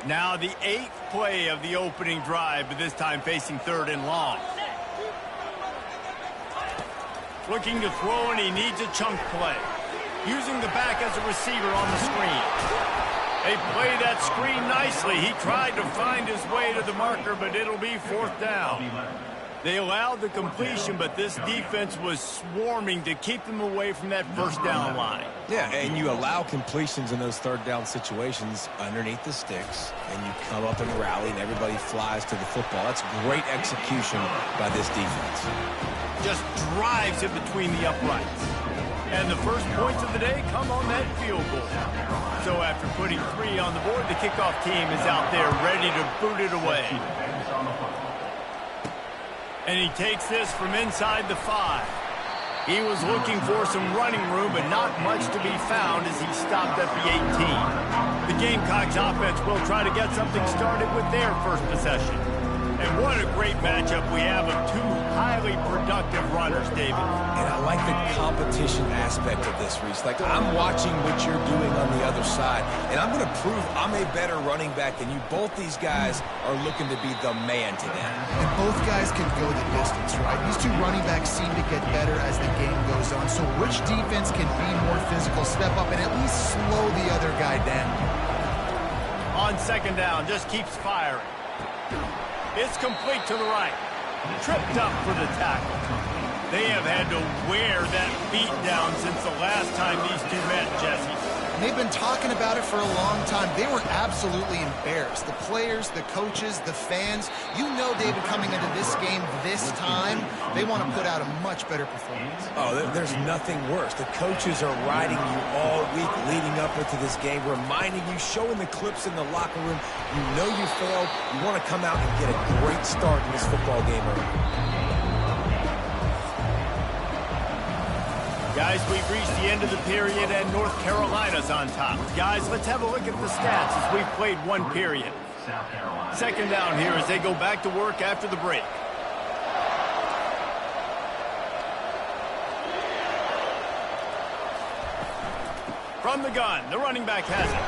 Now the 8th play of the opening drive, but this time facing 3rd and long. Looking to throw, and he needs a chunk play. Using the back as a receiver on the screen. They play that screen nicely. He tried to find his way to the marker, but it'll be 4th down. They allowed the completion, but this defense was swarming to keep them away from that 1st down line. Yeah, and you allow completions in those 3rd down situations underneath the sticks, and you come up and rally, and everybody flies to the football. That's great execution by this defense. Just drives it between the uprights. And the first points of the day come on that field goal. So after putting 3 on the board, the kickoff team is out there ready to boot it away. And he takes this from inside the 5. He was looking for some running room, but not much to be found as he stopped at the 18. The Gamecocks offense will try to get something started with their first possession. And what a great matchup we have of 2 highly productive runners, David. And I like the competition aspect of this, Reese. Like, I'm watching what you're doing on the other side, and I'm going to prove I'm a better running back than you. Both these guys are looking to be the man today. And both guys can go the distance, right? These 2 running backs seem to get better as the game goes on. So which defense can be more physical, step up, and at least slow the other guy down? On 2nd down, just keeps firing. It's complete to the right. Tripped up for the tackle. They have had to wear that beat down since the last time these 2 met, Jesse. And they've been talking about it for a long time. They were absolutely embarrassed. The players, the coaches, the fans. You know, David, coming into this game this time, they want to put out a much better performance. Oh, there's nothing worse. The coaches are riding you all week leading up into this game, reminding you, showing the clips in the locker room. You know you failed. You want to come out and get a great start in this football game early. Guys, we've reached the end of the period, and North Carolina's on top. Guys, let's have a look at the stats as we've played 1 period. 2nd down here as they go back to work after the break. From the gun, the running back has it.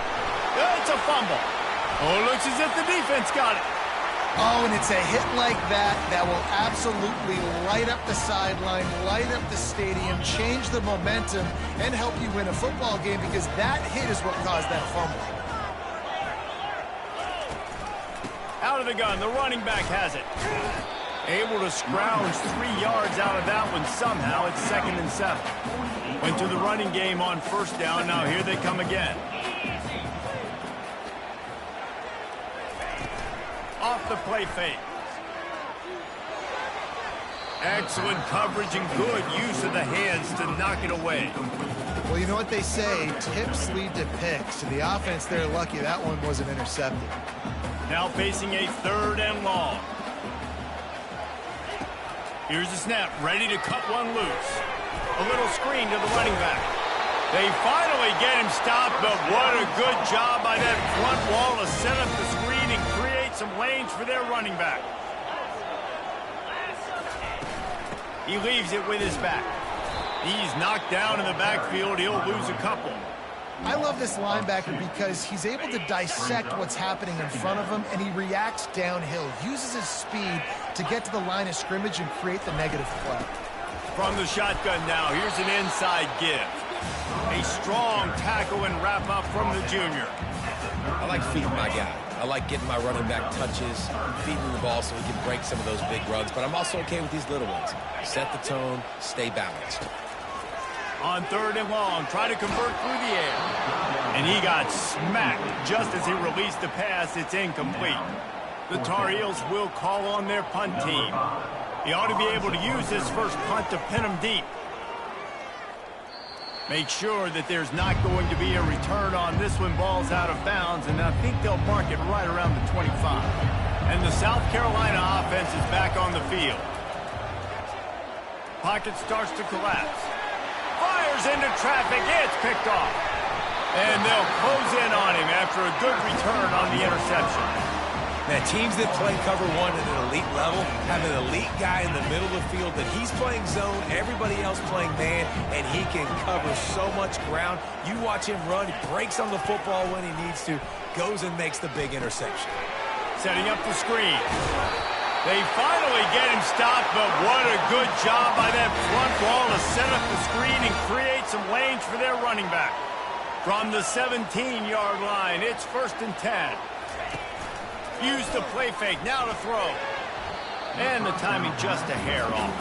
It's a fumble. Oh, looks as if the defense got it. Oh, and it's a hit like that that will absolutely light up the sideline, light up the stadium, change the momentum, and help you win a football game, because that hit is what caused that fumble. Out of the gun, the running back has it. Able to scrounge 3 yards out of that one somehow. It's 2nd and 7. Went to the running game on 1st down. Now here they come again. Off the play fake. Excellent coverage and good use of the hands to knock it away. Well, you know what they say, tips lead to picks. And the offense, they're lucky that one wasn't intercepted. Now facing a 3rd and long. Here's the snap, ready to cut one loose. A little screen to the running back. They finally get him stopped, but what a good job by that front wall to set up the screen and create some lanes for their running back. He leaves it with his back. He's knocked down in the backfield. He'll lose a couple. I love this linebacker because he's able to dissect what's happening in front of him, and he reacts downhill, uses his speed to get to the line of scrimmage and create the negative play. From the shotgun now, here's an inside give. A strong tackle and wrap up from the junior. I like feeding my guy. I like getting my running back touches, feeding the ball so he can break some of those big runs, but I'm also okay with these little ones. Set the tone, stay balanced. On 3rd and long, try to convert through the air. And he got smacked just as he released the pass. It's incomplete. The Tar Heels will call on their punt team. He ought to be able to use this first punt to pin him deep. Make sure that there's not going to be a return on this one. Ball's out of bounds, and I think they'll mark it right around the 25. And the South Carolina offense is back on the field. Pocket starts to collapse. Fires into traffic. It's picked off. And they'll close in on him after a good return on the interception. Now, teams that play cover one at an elite level have an elite guy in the middle of the field that he's playing zone, everybody else playing man, and he can cover so much ground. You watch him run, he breaks on the football when he needs to, goes and makes the big interception. Setting up the screen. They finally get him stopped, but what a good job by that front wall to set up the screen and create some lanes for their running back. From the 17-yard line, it's 1st and 10. Use the play fake, now to throw. And the timing just a hair off.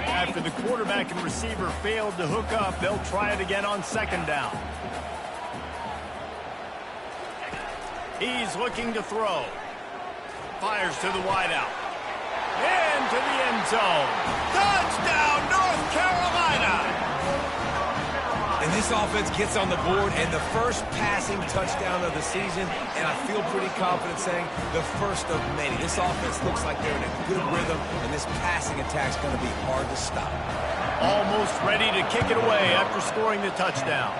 After the quarterback and receiver failed to hook up, they'll try it again on 2nd down. He's looking to throw. Fires to the wideout. Into the end zone. Touchdown, North Carolina! And this offense gets on the board, and the first passing touchdown of the season, and I feel pretty confident saying the first of many. This offense looks like they're in a good rhythm, and this passing attack's going to be hard to stop. Almost ready to kick it away after scoring the touchdown.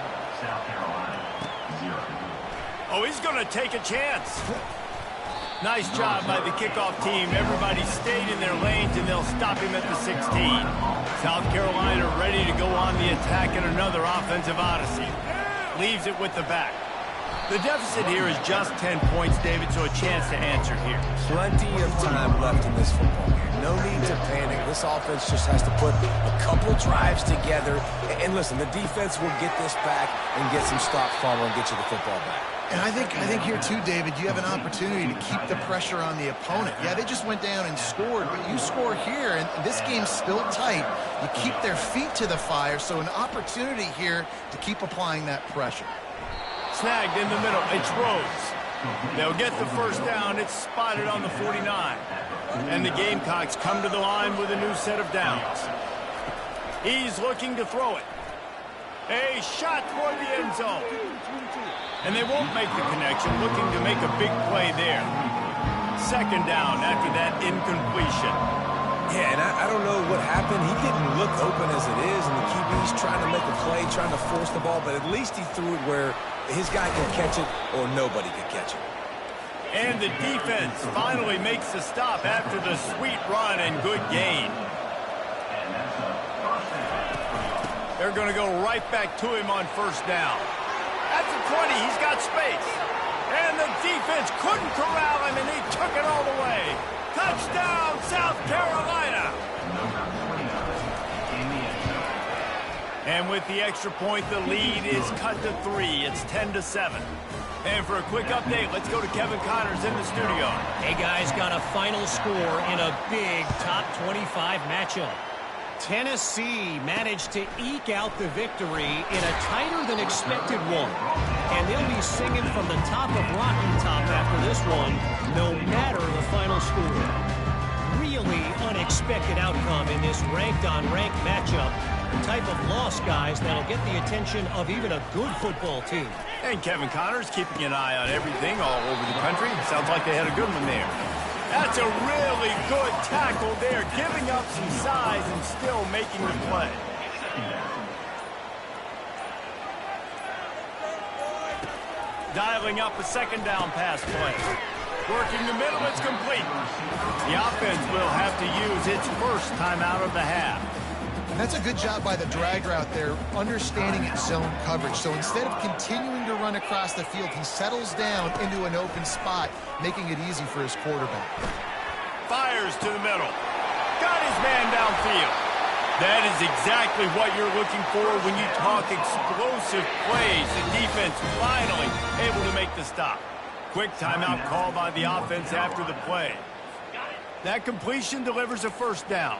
Oh, he's going to take a chance. Nice job by the kickoff team. Everybody stayed in their lanes, and they'll stop him at the 16. South Carolina ready to go on the attack in another offensive odyssey. Leaves it with the back. The deficit here is just 10 points, David, so a chance to answer here. Plenty of time left in this football game. No need to panic. This offense just has to put a couple drives together. And listen, the defense will get this back and get some stops, Farmer, and get you the football back. And I think here, too, David, you have an opportunity to keep the pressure on the opponent. Yeah, they just went down and scored, but you score here, and this game's still tight. You keep their feet to the fire, so an opportunity here to keep applying that pressure. Snagged in the middle. It's Rhodes. They'll get the first down. It's spotted on the 49. And the Gamecocks come to the line with a new set of downs. He's looking to throw it. A shot toward the end zone. And they won't make the connection, looking to make a big play there. 2nd down after that incompletion. Yeah, and I don't know what happened. He didn't look open as it is, and the QB's trying to make a play, trying to force the ball, but at least he threw it where his guy could catch it or nobody could catch it. And the defense finally makes the stop after the sweet run and good gain. They're going to go right back to him on 1st down. At the 20, he's got space. And the defense couldn't corral him, and he took it all the way. Touchdown, South Carolina! And with the extra point, the lead is cut to 3. It's 10-7. And for a quick update, let's go to Kevin Connors in the studio. Hey, guys, got a final score in a big top 25 matchup. Tennessee managed to eke out the victory in a tighter-than-expected one. And they'll be singing from the top of Rocky Top after this one, no matter the final score. Really unexpected outcome in this ranked-on-ranked matchup. The type of loss, guys, that'll get the attention of even a good football team. And Kevin Connors keeping an eye on everything all over the country. Sounds like they had a good one there. That's a really good tackle there, giving up some size and still making the play. Dialing up a 2nd down pass play. Working the middle, it's complete. The offense will have to use its first timeout of the half. That's a good job by the drag route there, understanding its zone coverage. So instead of continuing to run across the field, he settles down into an open spot, making it easy for his quarterback. Fires to the middle. Got his man downfield. That is exactly what you're looking for when you talk explosive plays. The defense finally able to make the stop. Quick timeout call by the offense after the play. That completion delivers a 1st down.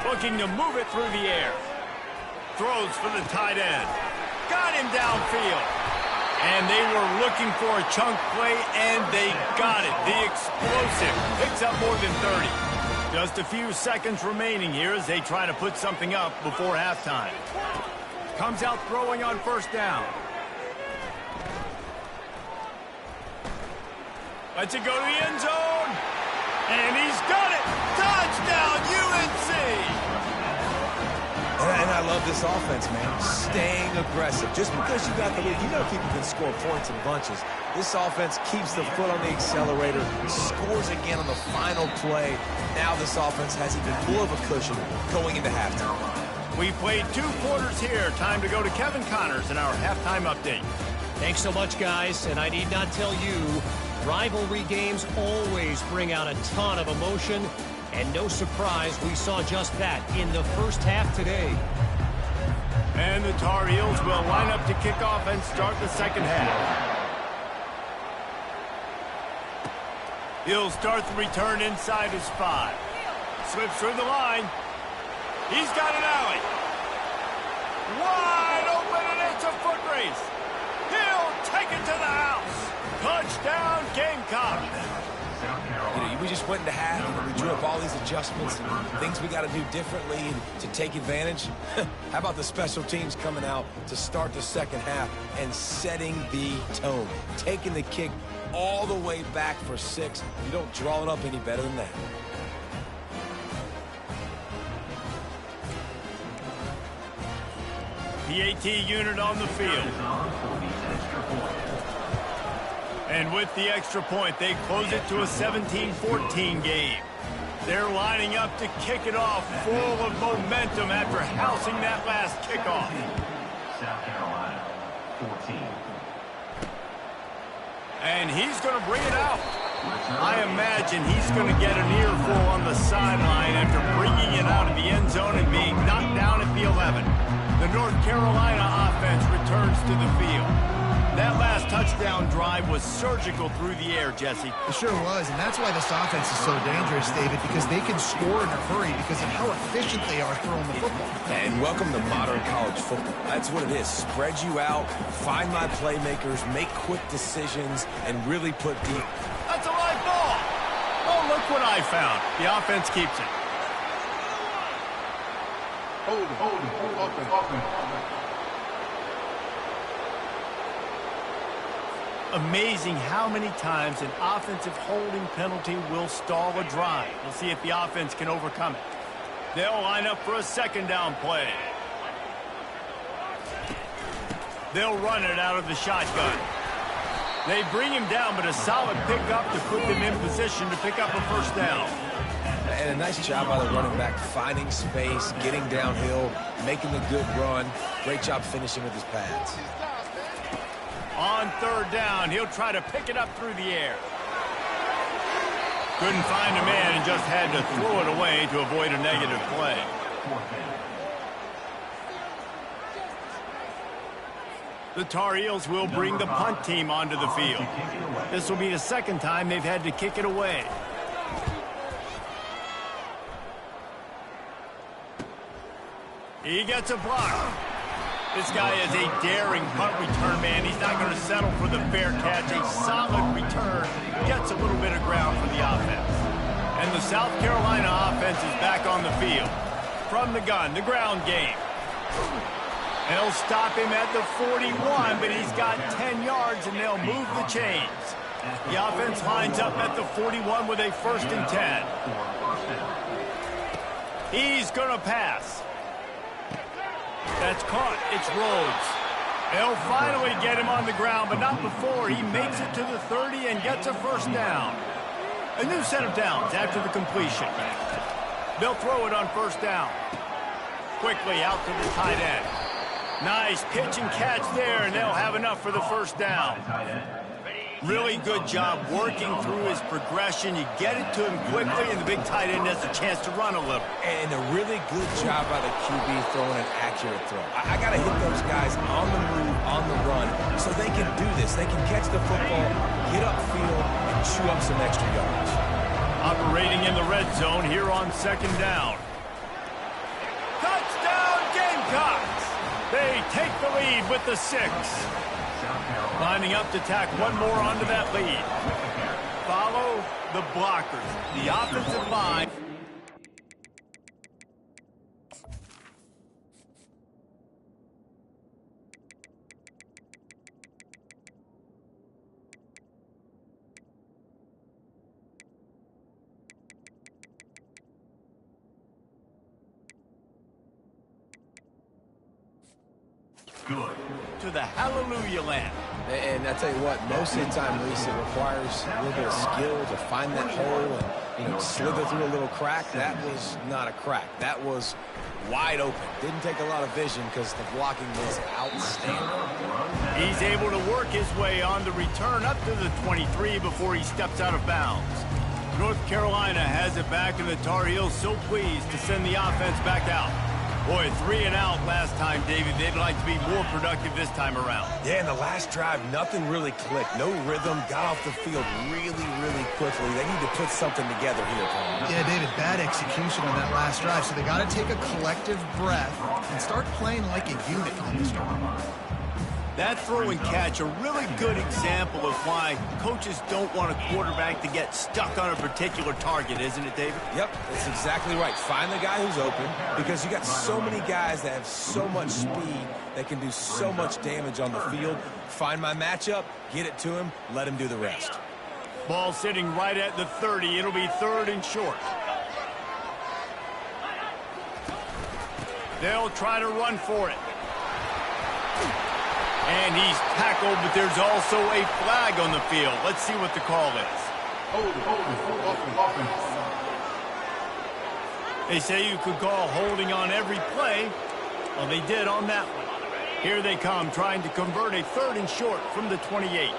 Looking to move it through the air. Throws for the tight end. Got him downfield. And they were looking for a chunk play, and they got it. The explosive picks up more than 30. Just a few seconds remaining here as they try to put something up before halftime. Comes out throwing on 1st down. Lets it go to the end zone. And he's got it. Touchdown, UNC. love this offense, man. Staying aggressive. Just because you got the lead, you know people can score points in bunches. This offense keeps the foot on the accelerator, scores again on the final play. Now this offense has even more of a cushion going into halftime. We played 2 quarters here. Time to go to Kevin Connors in our halftime update. Thanks so much, guys. And I need not tell you, rivalry games always bring out a ton of emotion. And no surprise, we saw just that in the first half today. And the Tar Heels will line up to kick off and start the second half. He'll start the return inside his 5. Slips through the line. He's got an alley. Wide open, and it's a foot race. He'll take it to the house. Touchdown, Gamecocks. We just went into half, and we drew up all these adjustments and things we got to do differently to take advantage. How about the special teams coming out to start the second half and setting the tone, taking the kick all the way back for 6. You don't draw it up any better than that. PAT unit on the field. And with the extra point, they close it to a 17-14 game. They're lining up to kick it off full of momentum after housing that last kickoff. South Carolina, 14. And he's going to bring it out. I imagine he's going to get an earful on the sideline after bringing it out of the end zone and being knocked down at the 11. The North Carolina offense returns to the field. That last touchdown drive was surgical through the air, Jesse. It sure was, and that's why this offense is so dangerous, David, because they can score in a hurry because of how efficient they are throwing the football. And welcome to modern college football. That's what it is. Spread you out, find my playmakers, make quick decisions, and really put deep. That's a live ball. Oh, look what I found. The offense keeps it. Hold it. Amazing how many times an offensive holding penalty will stall a drive. We'll see if the offense can overcome it. They'll line up for a second down play. They'll run it out of the shotgun. They bring him down, but a solid pickup to put them in position to pick up a first down. And a nice job by the running back, finding space, getting downhill, making the good run. Great job finishing with his pads. On third down, he'll try to pick it up through the air. Couldn't find a man and just had to throw it away to avoid a negative play. The Tar Heels will bring the punt team onto the field. This will be the second time they've had to kick it away. He gets a block. This guy is a daring punt return man. He's not going to settle for the fair catch. A solid return gets a little bit of ground for the offense. And the South Carolina offense is back on the field. From the gun, the ground game. They'll stop him at the 41, but he's got 10 yards, and they'll move the chains. The offense lines up at the 41 with a 1st and 10. He's going to pass. That's caught. It's Rhodes. They'll finally get him on the ground, but not before he makes it to the 30 and gets a first down. A new set of downs after the completion. They'll throw it on first down. Quickly out to the tight end. Nice pitch and catch there, and they'll have enough for the first down. Really good job working through his progression. You get it to him quickly, and the big tight end has a chance to run a little. And a really good job by the QB throwing an accurate throw. I got to hit those guys on the move, on the run, so they can do this. They can catch the football, get upfield, and chew up some extra yards. Operating in the red zone here on second down. Touchdown, Gamecocks! They take the lead with the 6. Lining up to tack one more onto that lead. Follow the blockers. The offensive line. Good. To the hallelujah land. And I tell you what, most of the time, Reese, it requires a little bit of skill to find that hole and slither through a little crack. That was not a crack. That was wide open. Didn't take a lot of vision because the blocking was outstanding. He's able to work his way on the return up to the 23 before he steps out of bounds. North Carolina has it back, and the Tar Heels so pleased to send the offense back out. Boy, 3 and out last time, David. They'd like to be more productive this time around. Yeah, in the last drive, nothing really clicked. No rhythm. Got off the field really, really quickly. They need to put something together here, Paul. Yeah, David, bad execution on that last drive. So they got to take a collective breath and start playing like a unit on this one. That throw and catch, a really good example of why coaches don't want a quarterback to get stuck on a particular target, isn't it, David? Yep, that's exactly right. Find the guy who's open because you got so many guys that have so much speed that can do so much damage on the field. Find my matchup, get it to him, let him do the rest. Ball sitting right at the 30. It'll be 3rd and short. They'll try to run for it. And he's tackled, but there's also a flag on the field. Let's see what the call is. Offense. They say you could call holding on every play. Well, they did on that one. Here they come, trying to convert a 3rd and short from the 28.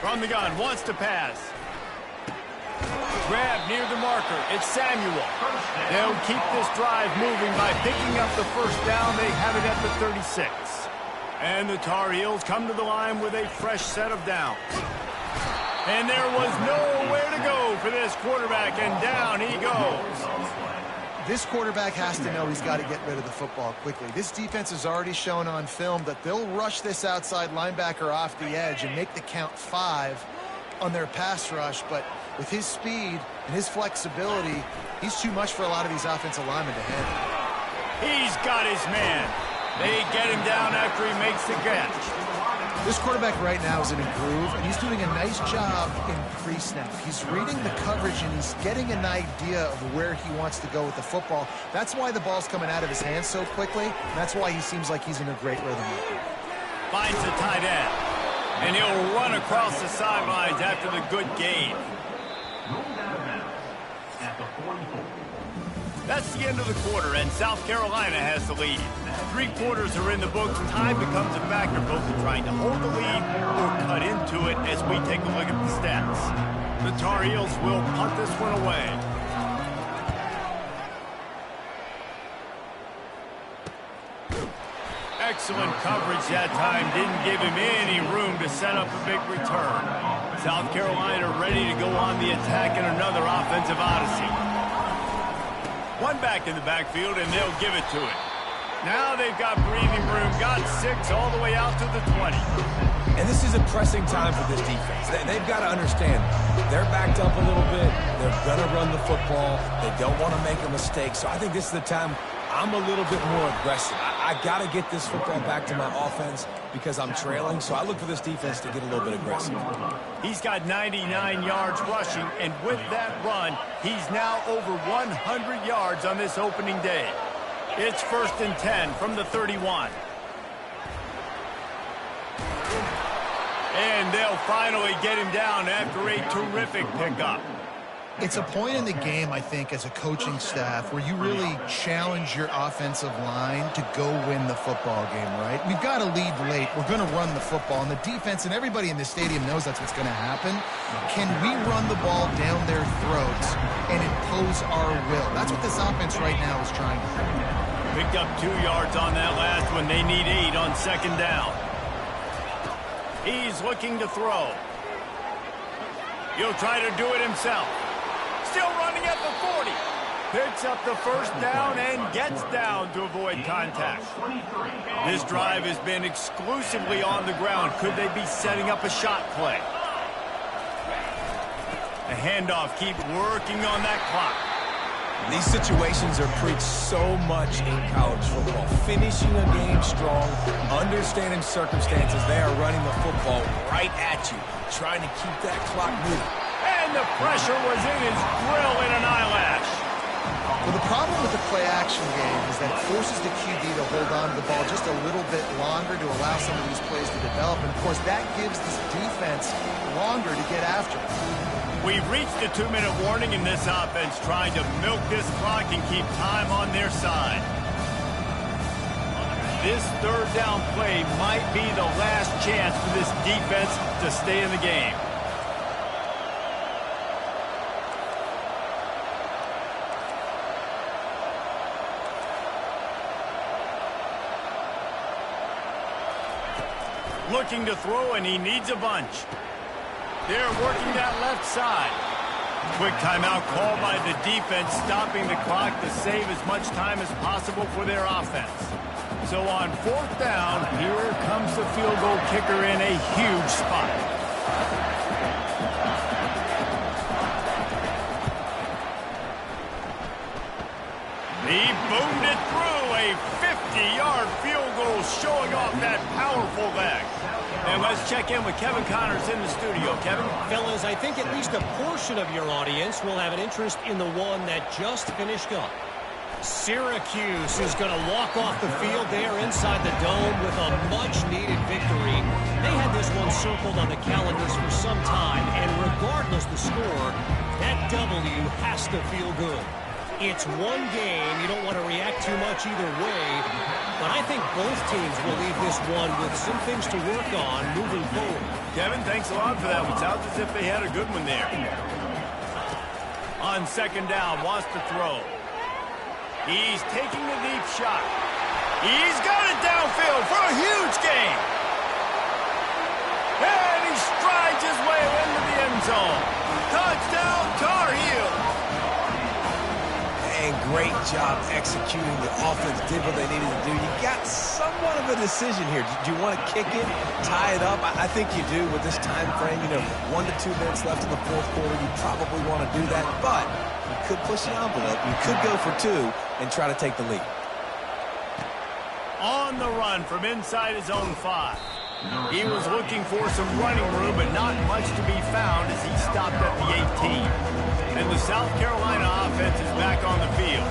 From the gun, wants to pass. Grab near the marker. It's Samuel. They'll keep this drive moving by picking up the first down. They have it at the 36. And the Tar Heels come to the line with a fresh set of downs. And there was nowhere to go for this quarterback, and down he goes. This quarterback has to know he's got to get rid of the football quickly. This defense has already shown on film that they'll rush this outside linebacker off the edge and make the count 5 on their pass rush, but with his speed and his flexibility, he's too much for a lot of these offensive linemen to handle. He's got his man. They get him down after he makes the catch. This quarterback right now is in a groove, and he's doing a nice job in pre-snap. He's reading the coverage, and he's getting an idea of where he wants to go with the football. That's why the ball's coming out of his hands so quickly, and that's why he seems like he's in a great rhythm. Finds the tight end. And he'll run across the sidelines after the good gain. That's the end of the quarter, and South Carolina has the lead. 3 quarters are in the books. Time becomes a factor, both in trying to hold the lead or cut into it as we take a look at the stats. The Tar Heels will punt this one away. Excellent coverage that time. Didn't give him any room to set up a big return. South Carolina ready to go on the attack in another offensive odyssey. One back in the backfield, and they'll give it to it. Now they've got breathing room. Got 6 all the way out to the 20. And this is a pressing time for this defense. They've got to understand they're backed up a little bit. They're going to run the football. They don't want to make a mistake. So I think this is the time I'm a little bit more aggressive. I got to get this football back to my offense because I'm trailing. So I look for this defense to get a little bit aggressive. He's got 99 yards rushing, and with that run, he's now over 100 yards on this opening day. It's 1st and 10 from the 31. And they'll finally get him down after a terrific pickup. It's a point in the game, I think, as a coaching staff where you really challenge your offensive line to go win the football game, right? We've got to lead late. We're going to run the football. And the defense and everybody in the stadium knows that's what's going to happen. Can we run the ball down their throats and impose our will? That's what this offense right now is trying to do. Picked up 2 yards on that last one. They need 8 on 2nd down. He's looking to throw. He'll try to do it himself. Still running at the 40. Picks up the first down and gets down to avoid contact. This drive has been exclusively on the ground. Could they be setting up a shot play? The handoff, keep working on that clock. These situations are preached so much in college football. Finishing a game strong, understanding circumstances. They are running the football right at you, trying to keep that clock moving. And the pressure was in his grill in an eyelash. Well, the problem with the play-action game is that it forces the QB to hold on to the ball just a little bit longer to allow some of these plays to develop. And, of course, that gives this defense longer to get after. We've reached the 2-minute warning in this offense, trying to milk this clock and keep time on their side. This third down play might be the last chance for this defense to stay in the game. Looking to throw, and he needs a bunch. They're working that left side. Quick timeout call by the defense, stopping the clock to save as much time as possible for their offense. So on 4th down, here comes the field goal kicker in a huge spot. He boomed it through, a 50-yard field goal showing off that powerful leg. And let's check in with Kevin Connors in the studio. Kevin? Fellas, I think at least a portion of your audience will have an interest in the one that just finished up. Syracuse is going to walk off the field there inside the dome with a much-needed victory. They had this one circled on the calendars for some time, and regardless the score, that W has to feel good. It's one game. You don't want to react too much either way, but I think both teams will leave this one with some things to work on moving forward. Kevin, thanks a lot for that. It sounds as if they had a good one there. On 2nd down, wants to throw. He's taking a deep shot. He's got it downfield for a huge gain. And he strides his way into the end zone. Touchdown, Tar Heels. And great job executing. The offense did what they needed to do. You got somewhat of a decision here. Do you want to kick it, tie it up? I think you do with this time frame. 1 to 2 minutes left in the 4th quarter. You probably want to do that, but you could push the envelope. You could go for 2 and try to take the lead. On the run from inside his own 5. He was looking for some running room, but not much to be found as he stopped at the 18. And the South Carolina offense is back on the field.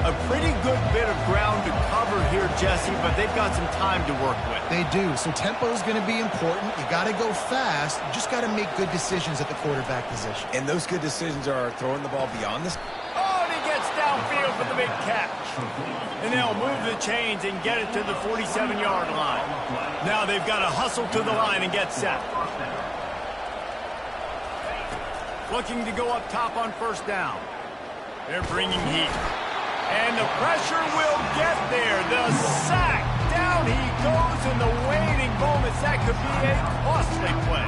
A pretty good bit of ground to cover here, Jesse, but they've got some time to work with. They do. So tempo is going to be important. You got to go fast. You just got to make good decisions at the quarterback position. And those good decisions are throwing the ball beyond this. Oh, and he gets downfield for the big catch. And they'll move the chains and get it to the 47-yard line. Now they've got to hustle to the line and get set. Looking to go up top on 1st down. They're bringing heat. And the pressure will get there. The sack. Down he goes in the waning moments. That could be a costly play.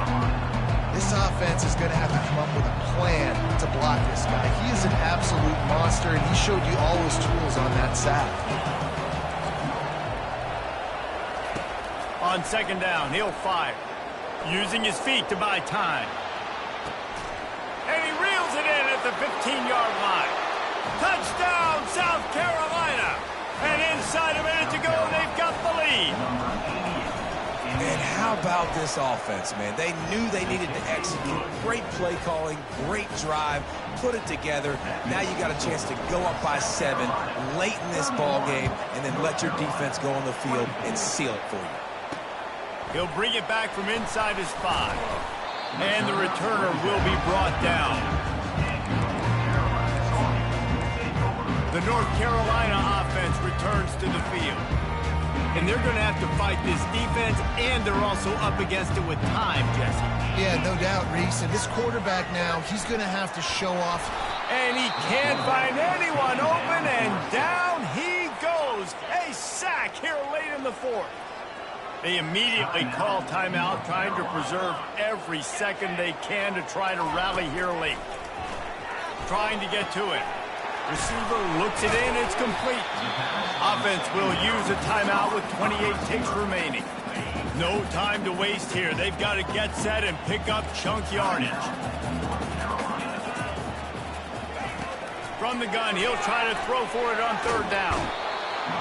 This offense is going to have to come up with a plan to block this guy. He is an absolute monster, and he showed you all his tools on that sack. On 2nd down, he'll fire. Using his feet to buy time. And he reels it in at the 15-yard line. Touchdown, South Carolina. And inside a minute to go, they've got the lead. And how about this offense, man? They knew they needed to execute. Great play calling, great drive, put it together. Now you got a chance to go up by 7 late in this ball game and then let your defense go on the field and seal it for you. He'll bring it back from inside his 5. And the returner will be brought down. The North Carolina offense returns to the field. And they're going to have to fight this defense, and they're also up against it with time, Jesse. Yeah, no doubt, Reese. And this quarterback now, he's going to have to show off. And he can't find anyone open, and down he goes. A sack here late in the 4th. They immediately call timeout, trying to preserve every second they can to try to rally here late. Trying to get to it. Receiver looks it in, it's complete. Offense will use a timeout with 28 ticks remaining. No time to waste here. They've got to get set and pick up chunk yardage. From the gun, he'll try to throw for it on 3rd down.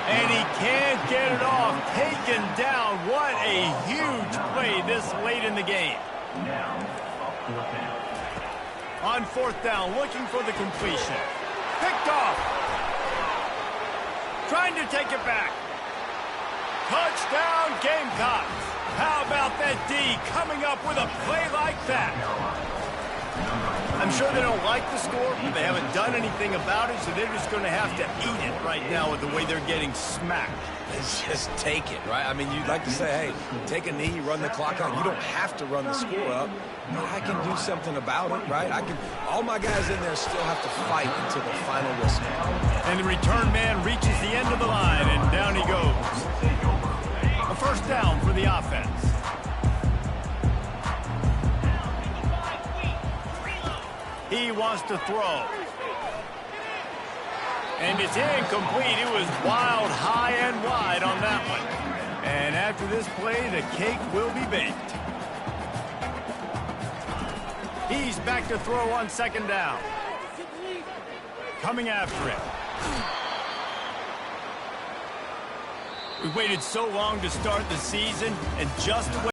And he can't get it off. Taken down. What a huge play this late in the game. On 4th down, looking for the completion. Picked off. Trying to take it back. Touchdown, Gamecocks. How about that D coming up with a play like that? I'm sure they don't like the score, but they haven't done anything about it, so they're just going to have to eat it right now with the way they're getting smacked. It's just take it, right? I mean, you'd like to say, hey, take a knee, run the clock out. You don't have to run the score up. I can do something about it, right? All my guys in there still have to fight until the final whistle. And the return man reaches the end of the line, and down he goes. A first down for the offense. He wants to throw. And it's incomplete. It was wild, high and wide on that one. And after this play, the cake will be baked. He's back to throw on second down. Coming after it. We waited so long to start the season, and just